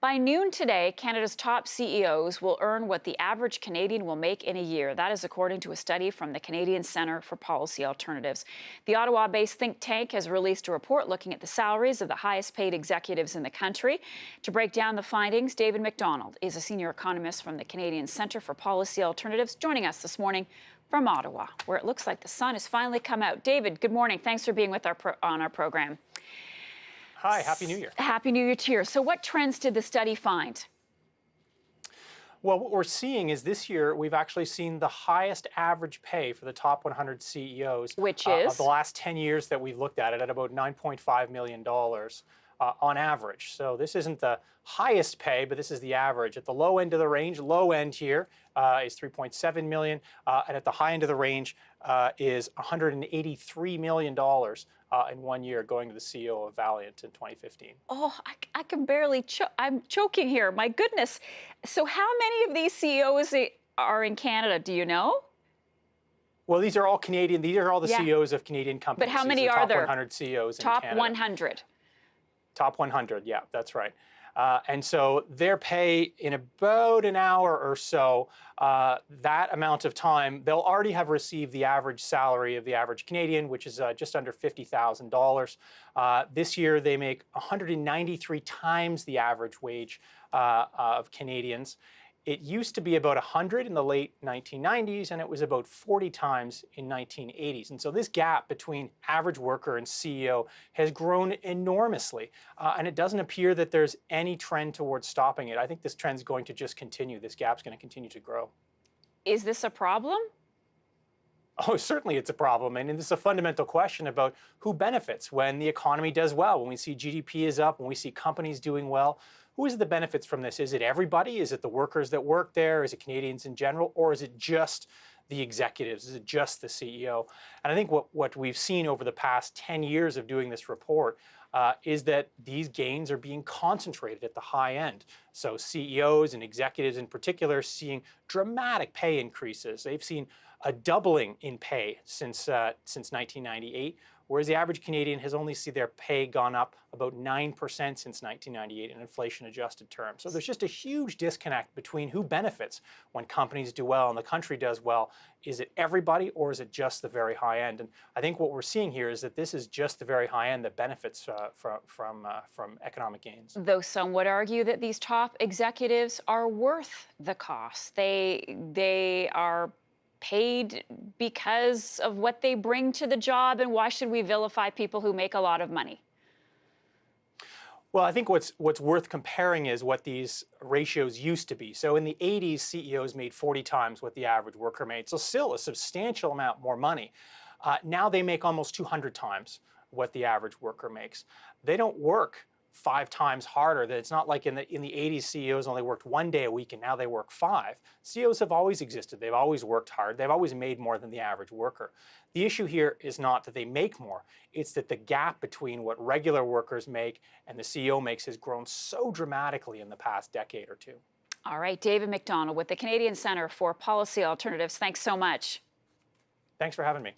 By noon today, Canada's top CEOs will earn what the average Canadian will make in a year. That is according to a study from the Canadian Centre for Policy Alternatives. The Ottawa-based think tank has released a report looking at the salaries of the highest paid executives in the country. To break down the findings, David MacDonald is a senior economist from the Canadian Centre for Policy Alternatives, joining us this morning from Ottawa, where it looks like the sun has finally come out. David, good morning. Thanks for being with on our program. Hi, Happy New Year. Happy New Year to you. So what trends did the study find? Well, what we're seeing is this year we've actually seen the highest average pay for the top 100 CEOs Which of is? the last 10 years that we've looked at about $9.5 million on average. So this isn't the highest pay, but this is the average. At the low end of the range, low end here is $3.7 million, and at the high end of the range is $183 million in 1 year, going to the CEO of Valiant in 2015. Oh, I can barely, I'm choking here. My goodness. So how many of these CEOs are in Canada? Do you know? Well, these are all Canadian. These are all the CEOs of Canadian companies. But how many the are there? Top 100 CEOs in Top Canada. 100. Top 100, yeah, that's right. And so their pay in about an hour or so, that amount of time, they'll already have received the average salary of the average Canadian, which is just under $50,000. This year, they make 193 times the average wage of Canadians. It used to be about 100 in the late 1990s, and it was about 40 times in 1980s. And so this gap between average worker and CEO has grown enormously. And it doesn't appear that there's any trend towards stopping it. I think this trend is going to just continue. This gap's going to continue to grow. Is this a problem? Oh, certainly it's a problem. And this is a fundamental question about who benefits when the economy does well, when we see GDP is up, when we see companies doing well. Who is the benefits from this? Is it everybody? Is it the workers that work there? Is it Canadians in general? Or is it just the executives? Is it just the CEO? And I think what we've seen over the past 10 years of doing this report is that these gains are being concentrated at the high end. So CEOs and executives in particular seeing dramatic pay increases. They've seen a doubling in pay since 1998, whereas the average Canadian has only seen their pay gone up about 9% since 1998 in inflation-adjusted terms. So there's just a huge disconnect between who benefits when companies do well and the country does well. Is it everybody, or is it just the very high end? And I think what we're seeing here is that this is just the very high end that benefits from economic gains. Though some would argue that these top executives are worth the cost. They are paid because of what they bring to the job, and why should we vilify people who make a lot of money? Well, I think what's worth comparing is what these ratios used to be. So in the 80s, CEOs made 40 times what the average worker made, so still a substantial amount more money. Now they make almost 200 times what the average worker makes. They don't work 5 times harder. That it's not like in the 80s, CEOs only worked 1 day a week and now they work 5. CEOs have always existed. They've always worked hard. They've always made more than the average worker. The issue here is not that they make more. It's that the gap between what regular workers make and the CEO makes has grown so dramatically in the past decade or two. All right, David MacDonald with the Canadian Centre for Policy Alternatives. Thanks so much. Thanks for having me.